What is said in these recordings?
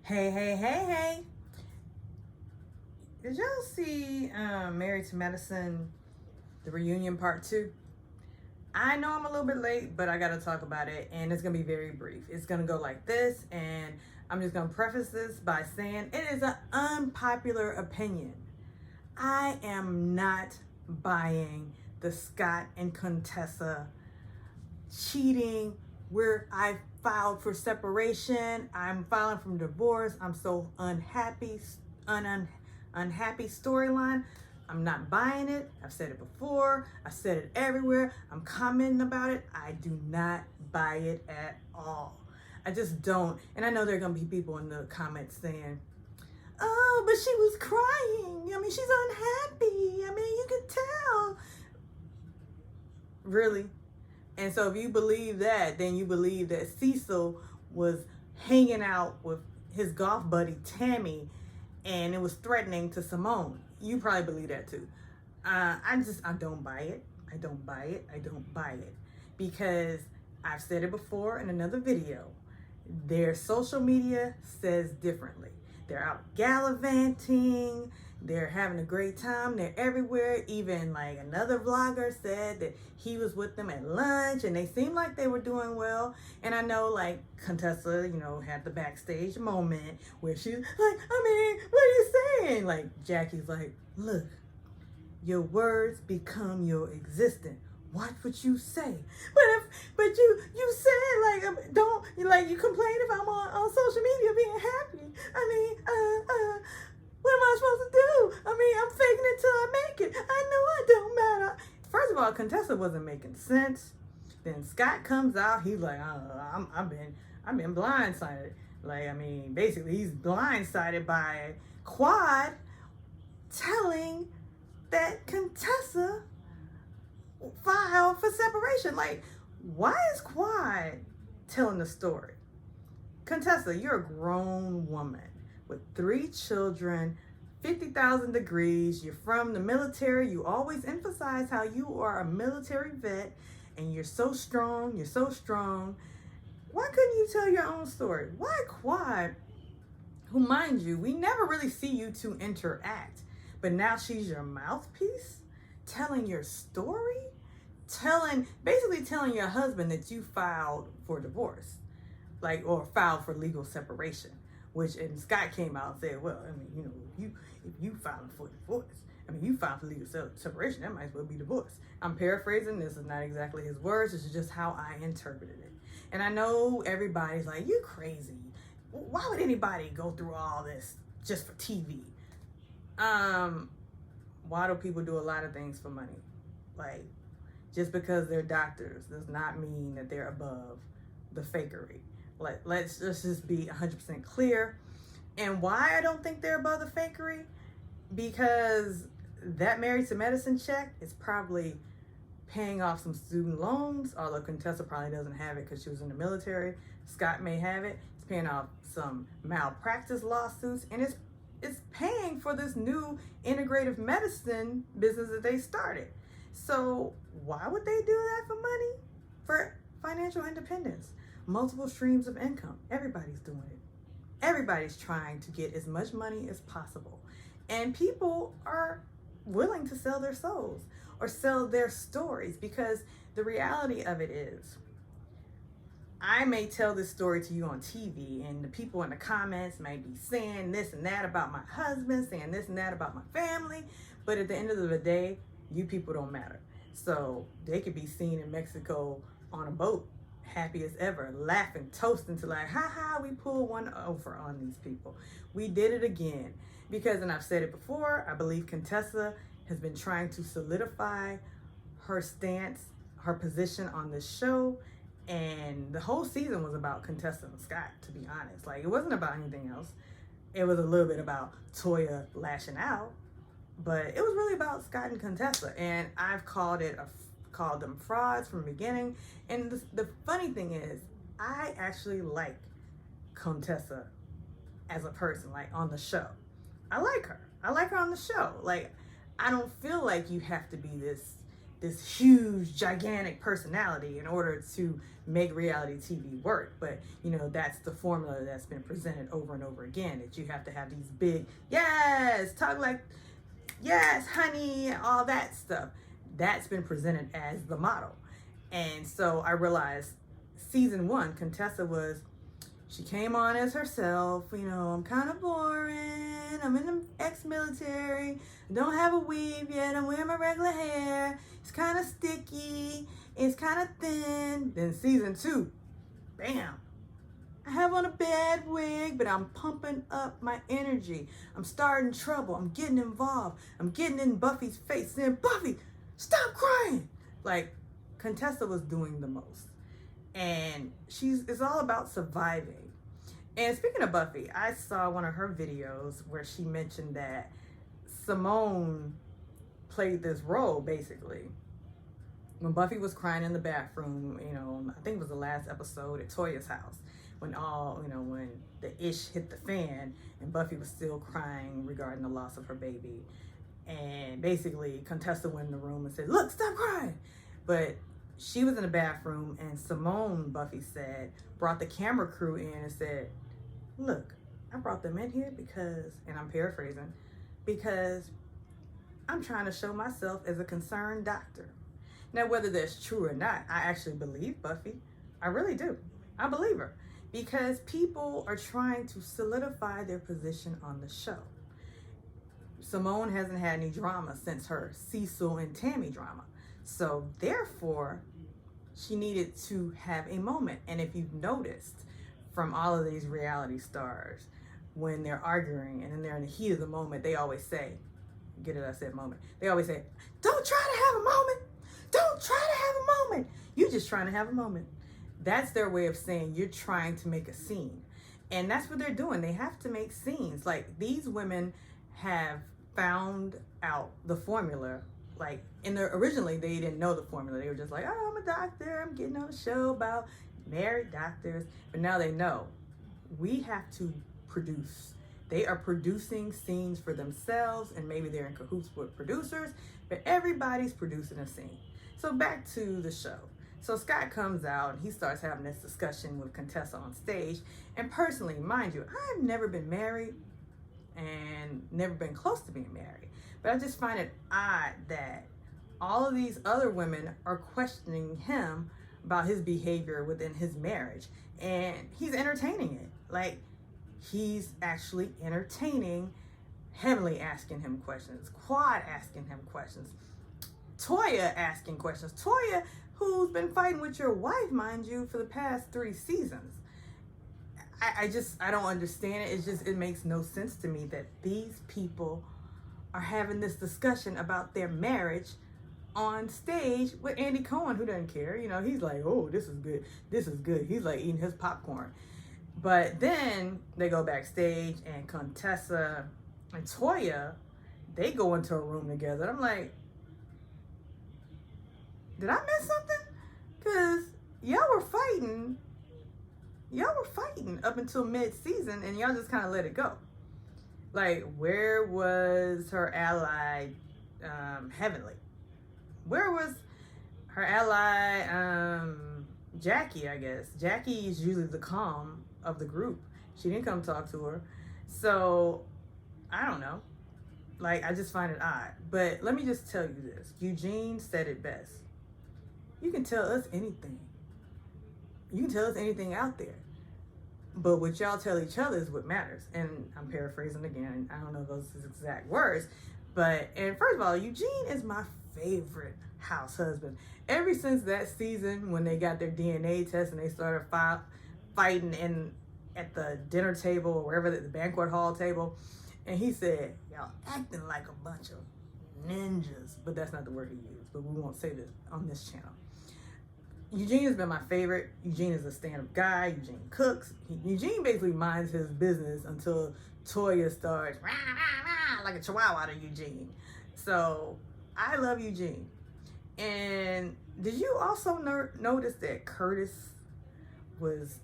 Hey. Did y'all see Married to Medicine, the reunion part 2? I know I'm a little bit late, but I gotta talk about it, and it's gonna be very brief. It's gonna go like this, and I'm just gonna preface this by saying it is an unpopular opinion. I am not buying the Scott and Contessa cheating where I filed for separation. I'm filing for divorce. I'm so unhappy storyline. I'm not buying it. I've said it before. I've said it everywhere. I'm commenting about it. I do not buy it at all. I just don't. And I know there are going to be people in the comments saying, oh, but she was crying. I mean, she's unhappy. I mean, you could tell. Really? And so if you believe that, then you believe that Cecil was hanging out with his golf buddy, Tammy, and it was threatening to Simone. You probably believe that too. I don't buy it. I don't buy it. Because I've said it before in another video. Their social media says differently. They're out gallivanting. They're having a great time. They're everywhere. Even like another vlogger said that he was with them at lunch and they seemed like they were doing well. And I know like Contessa, had the backstage moment where she's like, I mean, what are you saying? Like Jackie's like, look, your words become your existence. Watch what you say. But you said like, don't, you complain if I'm on social media being happy. I mean, what am I supposed to do? I mean, I'm faking it till I make it. I know I don't matter. First of all, Contessa wasn't making sense. Then Scott comes out. He's like, I've been blindsided. Like, I mean, basically, he's blindsided by Quad telling that Contessa filed for separation. Like, why is Quad telling the story? Contessa, you're a grown woman with 3 children, 50,000 degrees. You're from the military. You always emphasize how you are a military vet and you're so strong. Why couldn't you tell your own story? Why Quad, who, mind you, we never really see you two interact, but now she's your mouthpiece, telling your story, basically telling your husband that you filed for divorce, or filed for legal separation. And Scott came out and said, well, I mean, if you filed for divorce, you filed for legal separation, that might as well be divorce. I'm paraphrasing. This is not exactly his words. This is just how I interpreted it. And I know everybody's like, you crazy. Why would anybody go through all this just for TV? Why do people do a lot of things for money? Like, just because they're doctors does not mean that they're above the fakery. Let's just be 100% clear. And why I don't think they're above the fakery? Because that Married to Medicine check is probably paying off some student loans, although Contessa probably doesn't have it because she was in the military. Scott may have it. It's paying off some malpractice lawsuits, and it's paying for this new integrative medicine business that they started. So why would they do that for money? For financial independence. Multiple streams of income. Everybody's doing it. Everybody's trying to get as much money as possible. And people are willing to sell their souls or sell their stories, because the reality of it is, I may tell this story to you on TV and the people in the comments may be saying this and that about my husband, saying this and that about my family, but at the end of the day, you people don't matter. So they could be seen in Mexico on a boat, happy as ever, laughing, toasting to like, ha, we pulled one over on these people. We did it again. Because, and I've said it before, I believe Contessa has been trying to solidify her stance, her position on this show. And the whole season was about Contessa and Scott, to be honest. Like, it wasn't about anything else. It was a little bit about Toya lashing out, but it was really about Scott and Contessa. And I've called them frauds from the beginning. And the funny thing is, I actually like Contessa as a person, like on the show. I like her on the show. Like, I don't feel like you have to be this huge, gigantic personality in order to make reality TV work. But, you know, that's the formula that's been presented over and over again, that you have to have these big, yes, talk like, yes, honey, all that stuff. That's been presented as the model. And so I realized season 1, Contessa she came on as herself. You know, I'm kind of boring. I'm in the ex-military. Don't have a weave yet. I'm wearing my regular hair. It's kind of sticky. It's kind of thin. Then season 2, bam. I have on a bad wig, but I'm pumping up my energy. I'm starting trouble. I'm getting involved. I'm getting in Buffy's face saying, Buffy, stop crying. Like, Contessa was doing the most. And it's all about surviving. And speaking of Buffy, I saw one of her videos where she mentioned that Simone played this role, basically. When Buffy was crying in the bathroom, you know, I think it was the last episode at Toya's house, when the ish hit the fan and Buffy was still crying regarding the loss of her baby. And basically, Contessa went in the room and said, look, stop crying. But she was in the bathroom, and Simone, Buffy said, brought the camera crew in and said, look, I brought them in here because, and I'm paraphrasing, because I'm trying to show myself as a concerned doctor. Now, whether that's true or not, I actually believe Buffy. I really do. I believe her. Because people are trying to solidify their position on the show. Simone hasn't had any drama since her Cecil and Tammy drama. So therefore, she needed to have a moment. And if you've noticed from all of these reality stars, when they're arguing and then they're in the heat of the moment, they always say, get it, I said moment. They always say, don't try to have a moment. Don't try to have a moment. You're just trying to have a moment. That's their way of saying you're trying to make a scene. And that's what they're doing. They have to make scenes. Like, these women have found out the formula. Like, originally they didn't know the formula. They were just like, oh, I'm a doctor. I'm getting on a show about married doctors. But now they know we have to produce. They are producing scenes for themselves, and maybe they're in cahoots with producers, but everybody's producing a scene. So back to the show. So Scott comes out and he starts having this discussion with Contessa on stage. And personally, mind you, I've never been married and never been close to being married. But I just find it odd that all of these other women are questioning him about his behavior within his marriage. And he's entertaining it. Like, he's actually entertaining Heavenly asking him questions, Quad asking him questions, Toya asking questions. Toya, who's been fighting with your wife, mind you, for the past 3 seasons. I don't understand it. It makes no sense to me that these people are having this discussion about their marriage on stage with Andy Cohen, who doesn't care. You know, he's like, oh, this is good. This is good. He's like eating his popcorn. But then they go backstage, and Contessa and Toya, they go into a room together. I'm like, did I miss something? Because y'all were fighting up until mid-season, and y'all just kind of let it go. Like, where was her ally, Heavenly? Where was her ally, Jackie, I guess? Jackie is usually the calm of the group. She didn't come talk to her. So, I don't know. Like, I just find it odd. But let me just tell you this. Eugene said it best. You can tell us anything. You can tell us anything out there. But what y'all tell each other is what matters. And I'm paraphrasing again. I don't know those exact words. And first of all, Eugene is my favorite house husband. Ever since that season when they got their DNA test and they started fighting at the dinner table or wherever, the banquet hall table. And he said, y'all acting like a bunch of ninjas. But that's not the word he used. But we won't say this on this channel. Eugene has been my favorite. Eugene is a stand-up guy. Eugene cooks. Eugene basically minds his business until Toya starts rah, rah, rah, like a chihuahua to Eugene. So I love Eugene. And did you also notice that Curtis was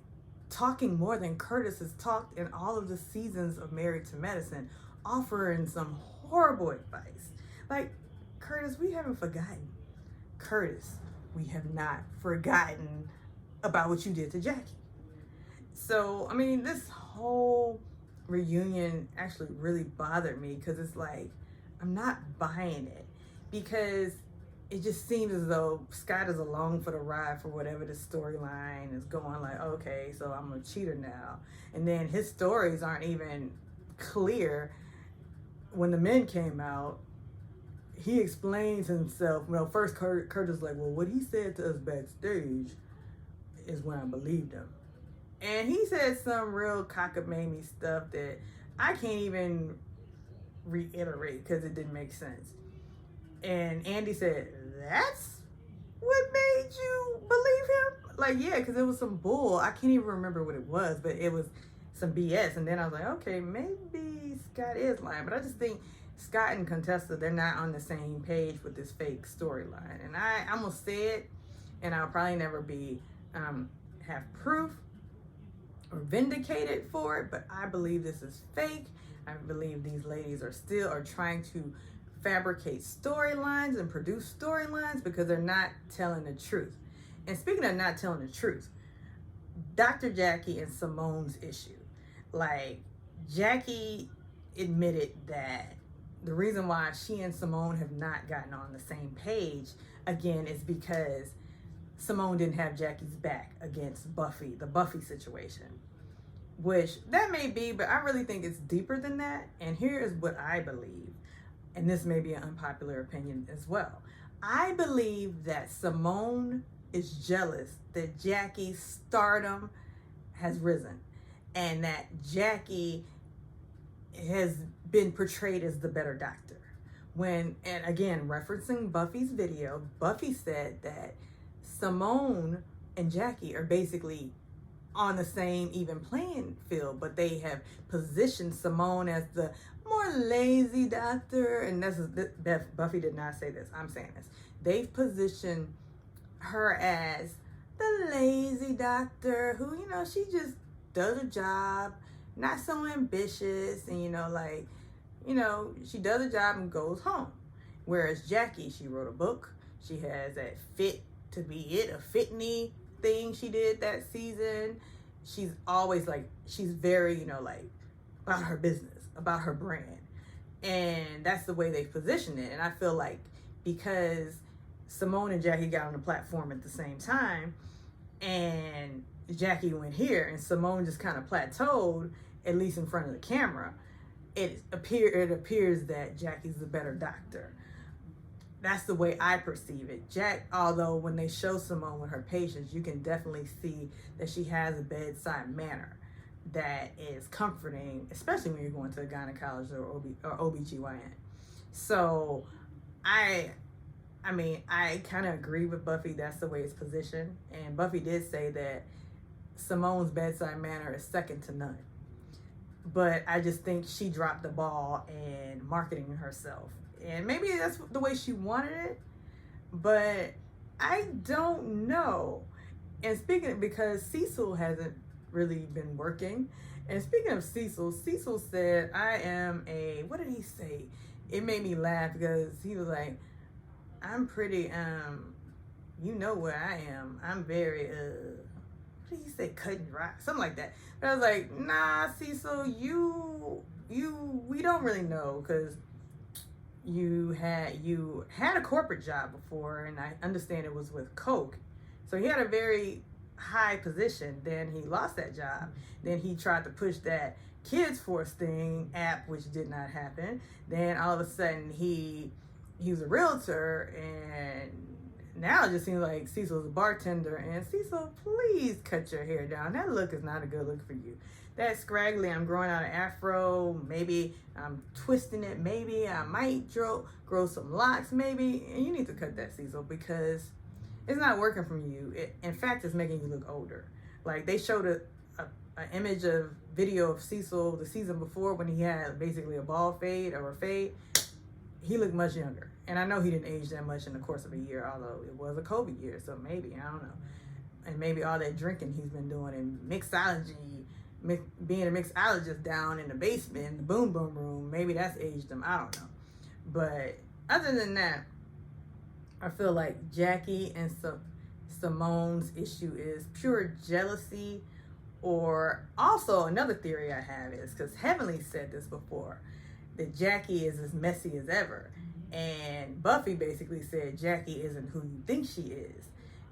talking more than Curtis has talked in all of the seasons of Married to Medicine, offering some horrible advice? Like, Curtis, we haven't forgotten. Curtis, we have not forgotten about what you did to Jackie. So, I mean, this whole reunion actually really bothered me because it's like, I'm not buying it because it just seems as though Scott is along for the ride for whatever the storyline is going. Like, okay, so I'm a cheater now. And then his stories aren't even clear. When the men came out, he explains himself. You know, first Curtis is like, well, what he said to us backstage is when I believed him. And he said some real cockamamie stuff that I can't even reiterate because it didn't make sense. And Andy said, that's what made you believe him? Like, yeah, because it was some bull. I can't even remember what it was, but it was some BS. And then I was like, okay, maybe Scott is lying. But I just think Scott and Contessa, they're not on the same page with this fake storyline. And I'm going to say it, and I'll probably never be have proof or vindicated for it, but I believe this is fake. I believe these ladies are trying to fabricate storylines and produce storylines because they're not telling the truth. And speaking of not telling the truth, Dr. Jackie and Simone's issue. Like, Jackie admitted that the reason why she and Simone have not gotten on the same page, again, is because Simone didn't have Jackie's back against Buffy, the Buffy situation. Which, that may be, but I really think it's deeper than that. And here is what I believe. And this may be an unpopular opinion as well. I believe that Simone is jealous that Jackie's stardom has risen. And that Jackie has been portrayed as the better doctor. And again, referencing Buffy's video, Buffy said that Simone and Jackie are basically on the same even playing field, but they have positioned Simone as the more lazy doctor, and Buffy did not say this, I'm saying this. They've positioned her as the lazy doctor who, you know, she just does a job, not so ambitious, and she does a job and goes home. Whereas Jackie, she wrote a book, she has that Fit to Be It, a Fit-Me thing she did that season. She's always she's very, about her business, about her brand. And that's the way they've positioned it. And I feel like because Simone and Jackie got on the platform at the same time, and Jackie went here, and Simone just kind of plateaued, at least in front of the camera, it appears that Jackie's the better doctor. That's the way I perceive it. Although when they show Simone with her patients, you can definitely see that she has a bedside manner that is comforting, especially when you're going to a gynecologist or OBGYN. So I kind of agree with Buffy. That's the way it's positioned. And Buffy did say that Simone's bedside manner is second to none. But I just think she dropped the ball in marketing herself. And maybe that's the way she wanted it, but I don't know. And because Cecil hasn't really been working. And speaking of Cecil said, what did he say? It made me laugh because he was like, I'm pretty, you know where I am. I'm very, what did he say? Cutting rock, something like that. But I was like, nah, Cecil, we don't really know, because you had a corporate job before, and I understand it was with Coke. So he had a very high position. Then he lost that job. Then he tried to push that Kids Force app, which did not happen. Then all of a sudden he was a realtor, and now it just seems like Cecil's a bartender. And Cecil, please cut your hair down. That look is not a good look for you. That scraggly, I'm growing out an afro, maybe I'm twisting it, maybe I might grow some locks, maybe. And you need to cut that, Cecil, because it's not working for you. In fact, it's making you look older. Like, they showed an image of video of Cecil the season before when he had basically a bald fade or a fade. He looked much younger. And I know he didn't age that much in the course of a year, although it was a COVID year, so maybe, I don't know. And maybe all that drinking he's been doing and mixology, being a mixologist down in the basement, in the boom boom room, maybe that's aged him. I don't know. But other than that, I feel like Jackie and Simone's issue is pure jealousy, or also another theory I have is because Heavenly said this before, that Jackie is as messy as ever. And Buffy basically said Jackie isn't who you think she is.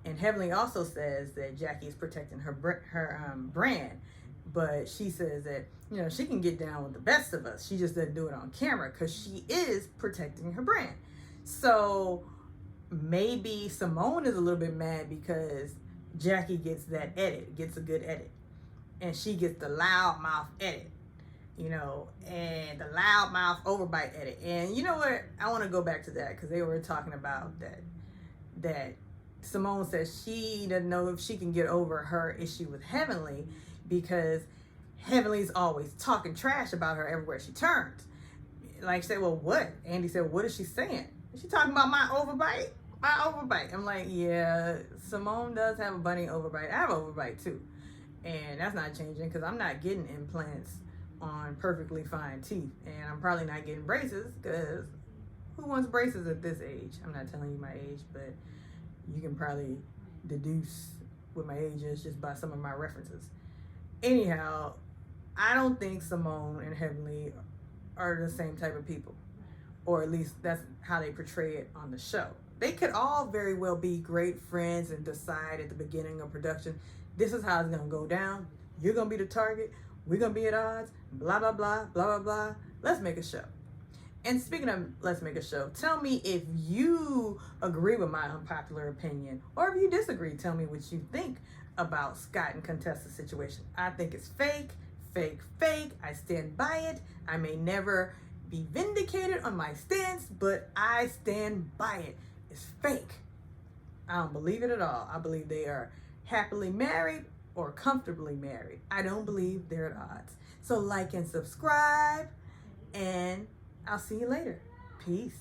And Heavenly also says that Jackie is protecting her brand. But she says that, you know, she can get down with the best of us. She just doesn't do it on camera because she is protecting her brand. So maybe Simone is a little bit mad because Jackie gets that edit, gets a good edit. And she gets the loudmouth edit, you know, and the loudmouth overbite edit. And you know what? I want to go back to that because they were talking about that Simone says she doesn't know if she can get over her issue with Heavenly because Heavenly's always talking trash about her everywhere she turns. Like, say, well, what? Andy said, what is she saying? Is she talking about my overbite? My overbite. I'm like, yeah, Simone does have a bunny overbite. I have an overbite too. And that's not changing because I'm not getting implants on perfectly fine teeth. And I'm probably not getting braces because who wants braces at this age? I'm not telling you my age, but you can probably deduce what my age is just by some of my references. Anyhow, I don't think Simone and Heavenly are the same type of people. Or at least that's how they portray it on the show. They could all very well be great friends and decide at the beginning of production, this is how it's going to go down. You're going to be the target. We're going to be at odds. Blah, blah, blah, blah, blah, blah. Let's make a show. And speaking of let's make a show, tell me if you agree with my unpopular opinion, or if you disagree, tell me what you think about Scott and Contessa's situation. I think it's fake, fake, fake. I stand by it. I may never be vindicated on my stance, but I stand by it. It's fake. I don't believe it at all. I believe they are happily married or comfortably married. I don't believe they're at odds. So like and subscribe, and I'll see you later. Peace.